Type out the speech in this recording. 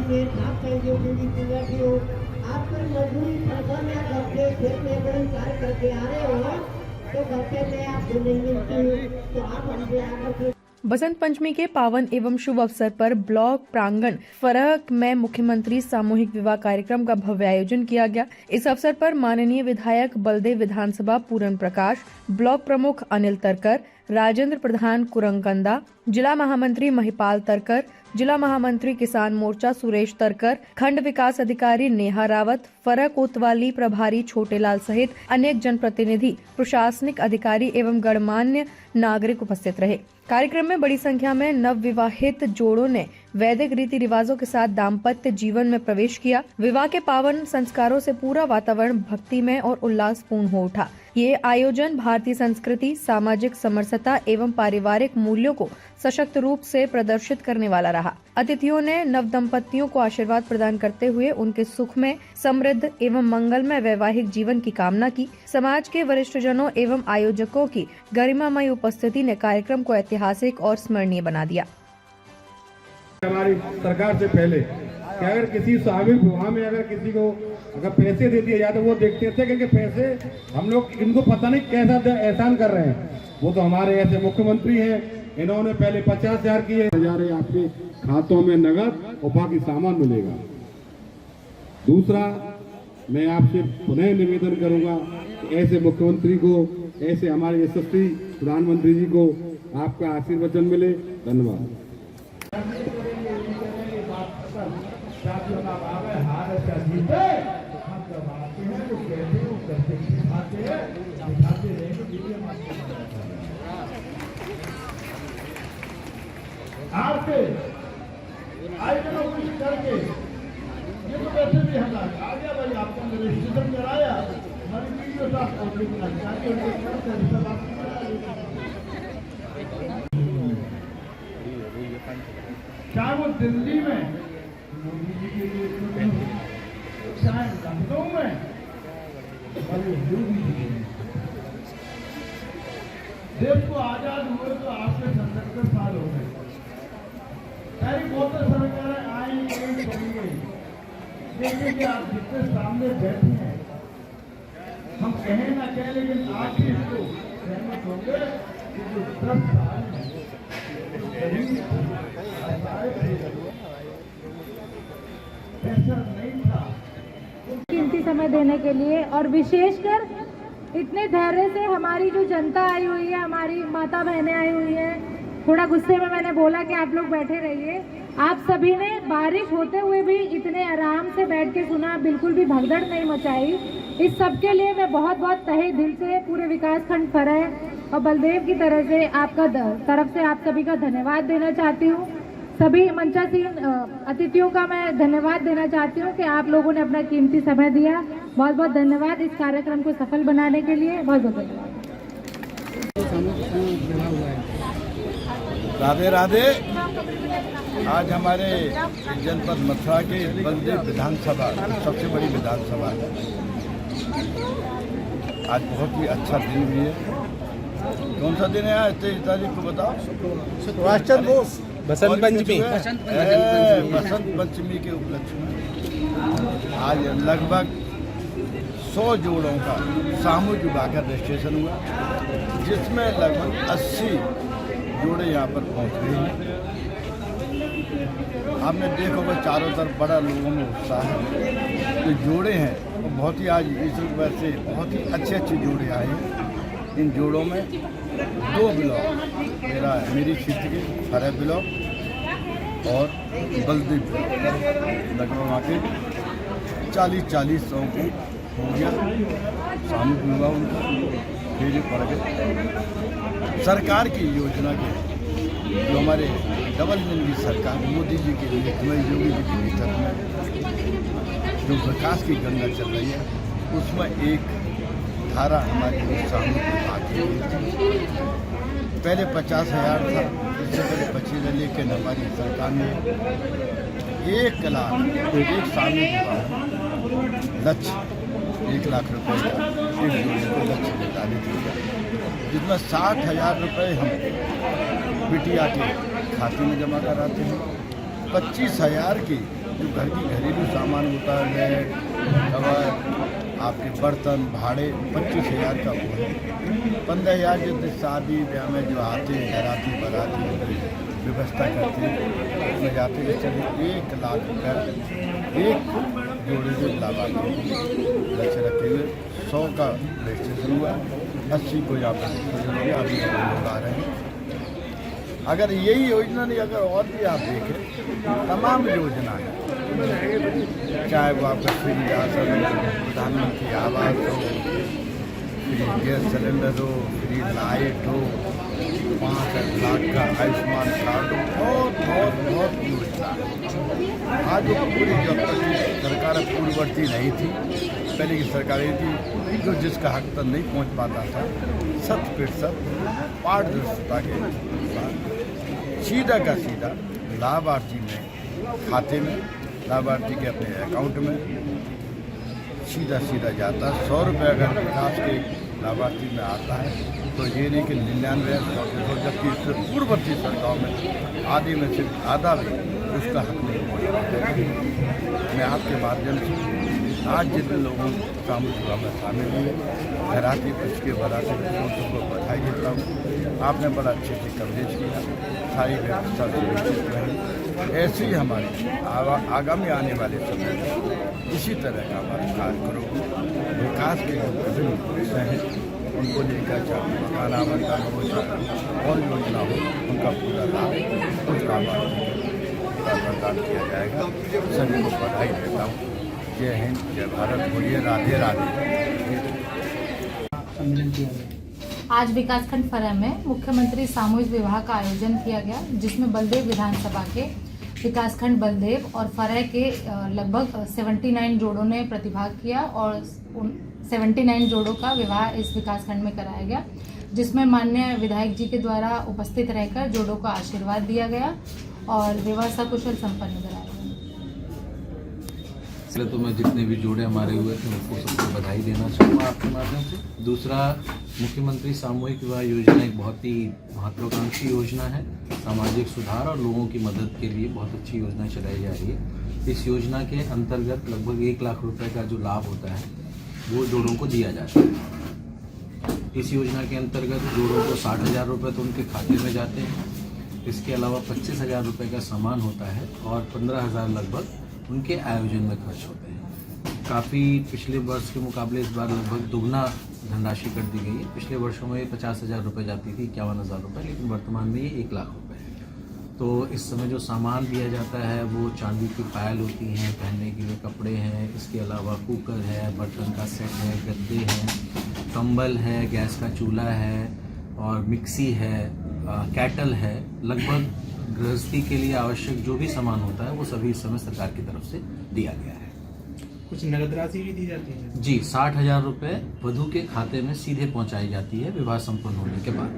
में साफ सहयोग की विद्यार्थी हो, आप कोई मजदूरी फसल में घर के खेत में बड़े कार्य करके आ रहे हो तो घर पे में आपको नहीं मिलती, तो आप हमसे आकर बसंत पंचमी के पावन एवं शुभ अवसर पर ब्लॉक प्रांगण फरहक में मुख्यमंत्री सामूहिक विवाह कार्यक्रम का भव्य आयोजन किया गया। इस अवसर पर माननीय विधायक बलदेव विधानसभा पूरन प्रकाश, ब्लॉक प्रमुख अनिल तरकर, राजेंद्र प्रधान कुरंकंदा, जिला महामंत्री महिपाल तरकर, जिला महामंत्री किसान मोर्चा सुरेश तरकर, खंड विकास अधिकारी नेहा रावत, फरहक कोतवाली प्रभारी छोटेलाल सहित अनेक जनप्रतिनिधि, प्रशासनिक अधिकारी एवं गणमान्य नागरिक उपस्थित रहे। कार्यक्रम में बड़ी संख्या में नव विवाहित जोड़ों ने वैदिक रीति रिवाजों के साथ दाम्पत्य जीवन में प्रवेश किया। विवाह के पावन संस्कारों से पूरा वातावरण भक्तिमय और उल्लासपूर्ण हो उठा। ये आयोजन भारतीय संस्कृति, सामाजिक समरसता एवं पारिवारिक मूल्यों को सशक्त रूप से प्रदर्शित करने वाला रहा। अतिथियों ने नव दंपतियों को आशीर्वाद प्रदान करते हुए उनके सुखमय, समृद्ध एवं मंगलमय वैवाहिक जीवन की कामना की। समाज के वरिष्ठ जनों एवं आयोजकों की गरिमामय उपस्थिति ने कार्यक्रम को ऐतिहासिक और स्मरणीय बना दिया। हमारी सरकार से पहले कि अगर किसी सामूहिक विवाह में अगर किसी को अगर पैसे दे दिए जाए तो वो देखते थे क्योंकि पैसे हम लोग इनको पता नहीं कैसा एहसान कर रहे हैं। वो तो हमारे ऐसे मुख्यमंत्री हैं, इन्होंने पहले 50,000 किए, आपके खातों में नगद और बाकी सामान मिलेगा। दूसरा, मैं आपसे पुनः निवेदन करूंगा कि ऐसे मुख्यमंत्री को, ऐसे हमारे यशस्वी प्रधानमंत्री जी को आपका आशीर्वचन मिले। धन्यवाद। आपके आयोजनों को करके ये तो वैसे भी हम आ गया भाई, आपको रजिस्ट्रेशन कराया, हमारी वीडियो साथ चाहे वो दिल्ली में मोदी जी के लिए, चाहे लखनऊ में, देश को आजाद हुए तो आपके 77 साल हो गए। बहुत सरकारें आई गई चली गई, लेकिन कि आप जितने सामने बैठे हैं, हम कहें ना कहें लेकिन आप ही इसको सहमत होंगे कि जो 10 साल पैसा नहीं था, कीमती समय देने के लिए और विशेषकर इतने धैर्य से हमारी जो जनता आई हुई है, हमारी माता बहनें आई हुई हैं। थोड़ा गुस्से में मैंने बोला कि आप लोग बैठे रहिए। आप सभी ने बारिश होते हुए भी इतने आराम से बैठ के सुना, बिल्कुल भी भगदड़ नहीं मचाई। इस सब के लिए मैं बहुत बहुत तहे दिल से पूरे विकास खंड फरहक और बलदेव की तरफ से आप सभी का धन्यवाद देना चाहती हूँ। सभी मंचासीन अतिथियों का मैं धन्यवाद देना चाहती हूँ कि आप लोगों ने अपना कीमती समय दिया। बहुत बहुत धन्यवाद इस कार्यक्रम को सफल बनाने के लिए। बहुत बहुत धन्यवाद। राधे राधे। आज हमारे जनपद मथुरा के बलदेव विधानसभा, सबसे बड़ी विधानसभा है, आज बहुत ही अच्छा दिन भी है। कौन सा दिन है आज? 23 तारीख को बताओ। बसंत पंचमी। बसंत पंचमी के उपलक्ष्य में आज लगभग 100 जोड़ों का सामूहिक विवाह का रजिस्ट्रेशन हुआ, जिसमें लगभग 80 जोड़े यहाँ पर पहुँच गए हैं। आपने देखोगे चारों तरफ बड़ा लोगों में उत्साह है। जो जोड़े हैं वो बहुत ही आज इस वजह से बहुत ही अच्छे जोड़े आए हैं। इन जोड़ों में 2 ब्लॉक मेरी क्षेत्र के फरहक ब्लॉक और बलदेव ब्लॉक, लगभग वहाँ के 40-40 सौ को हो गया सामूहिक विवाह उनका। फिर ये पड़ गए सरकार की योजना के, जो हमारे डबल इंजन की सरकार मोदी जी के लिए, योगी जी के नेतृत्व में जो विकास की गंगा चल रही है, उसमें एक धारा हमारे सामने आती है। पहले 50,000 था, इससे पहले 25,000, लेकिन हमारी सरकार ने 1 लाख एक सामने लक्ष्य 1 लाख रुपये का एक जोड़े को लक्ष्य निर्धारित किया, जिसमें 60,000 रुपये हम बिटिया के खाते में जमा कराते हैं, 25,000 की जो घर की घरेलू सामान होता है, कवर, आपके बर्तन भाड़े 25,000 का वो है। 15,000 जो शादी ब्याह में जो आते हैं घराती बराती व्यवस्था करते हैं उसमें जाते हैं। चलिए 1 लाख रुपये एक जोड़े से लाभार्थी लक्ष्य रखे हुए 100 का रजिस्ट्रेशन हुआ, 80 को यहाँ पर अभी लोग आ रहे हैं। अगर यही योजना नहीं, अगर और भी आप देखें तमाम योजना है, चाहे वो आपका फ्री राशन हो, प्रधानमंत्री आवास हो, फ्री गैस सिलेंडर हो, फ्री लाइट हो, 5 लाख का आयुष्मान कार्ड हो, बहुत बहुत बहुत योजना है। आज वो पूरी जब तक सरकार पूर्ववर्ती नहीं थी, पहले की सरकारें थी जो जिसका हक तक नहीं पहुंच पाता था, 100% पारदर्शिता के साथ सीधा का सीधा लाभार्थी में खाते में, लाभार्थी के अपने अकाउंट में सीधा जाता है। 100 रुपये अगर विकास के लाभार्थी में आता है तो ये नहीं कि 99 जबकि इससे पूर्ववर्ती सरकारों में आधे में से आधा भी उसका हक नहीं पहुँच। मैं आपके माध्यम से आज जितने लोगों सामूहिक विवाह में शामिल हुए घराती पुष्के बराती सबको बधाई देता हूँ। आपने बड़ा अच्छे से कवरेज किया, सारी व्यवस्था सुनिश्चित रही। ऐसे ही हमारे आगामी आने वाले समय में इसी तरह का हमारा कार्यक्रम विकास के जो विभिन्न विषय हैं उनको लेकर, चाहे मकान आवंटन हो, चाहे और योजना हो, उनका पूरा लाभ उस लाभार्थी को प्रदान किया जाएगा। सभी को बधाई देता हूँ। जय हिंद, जय भारत, बोलिए राधे राधे। आज विकासखंड फरह में मुख्यमंत्री सामूहिक विवाह का आयोजन किया गया, जिसमें बलदेव विधानसभा के विकासखंड बलदेव और फरह के लगभग 79 जोड़ों ने प्रतिभाग किया और 79 जोड़ों का विवाह इस विकासखंड में कराया गया, जिसमें माननीय विधायक जी के द्वारा उपस्थित रहकर जोड़ों को आशीर्वाद दिया गया और विवाह सकुशल संपन्न कराया गया। पहले तो मैं जितने भी जोड़े हमारे हुए थे उनको सबको बधाई देना चाहूँगा आपके माध्यम से। दूसरा, मुख्यमंत्री सामूहिक विवाह योजना एक बहुत ही महत्वाकांक्षी योजना है, सामाजिक सुधार और लोगों की मदद के लिए बहुत अच्छी योजना चलाई जा रही है। इस योजना के अंतर्गत लगभग 1 लाख रुपए का जो लाभ होता है वो जोड़ों को दिया जाता है। इस योजना के अंतर्गत जोड़ों को 60,000 रुपये तो उनके खाते में जाते हैं। इसके अलावा 25,000 रुपये का सामान होता है और 15,000 लगभग उनके आयोजन में खर्च होते हैं। काफ़ी पिछले वर्ष के मुकाबले इस बार लगभग दुगना धनराशि कर दी गई है। पिछले वर्षों में 50,000 रुपये जाती थी, 51,000 रुपये, लेकिन वर्तमान में ये 1 लाख रुपये है। तो इस समय जो सामान दिया जाता है वो चांदी की पायल होती हैं, पहनने के लिए कपड़े हैं, इसके अलावा कुकर है, बर्तन का सेट है, गद्दे हैं, कंबल है, गैस का चूल्हा है और मिक्सी है, कैटल है। लगभग गृहस्थी के लिए आवश्यक जो भी सामान होता है वो सभी इस समय सरकार की तरफ से दिया गया है। कुछ नगद राशि भी दी जाती है? जी, 60,000 रुपये वधू के खाते में सीधे पहुंचाई जाती है विवाह संपन्न होने के बाद।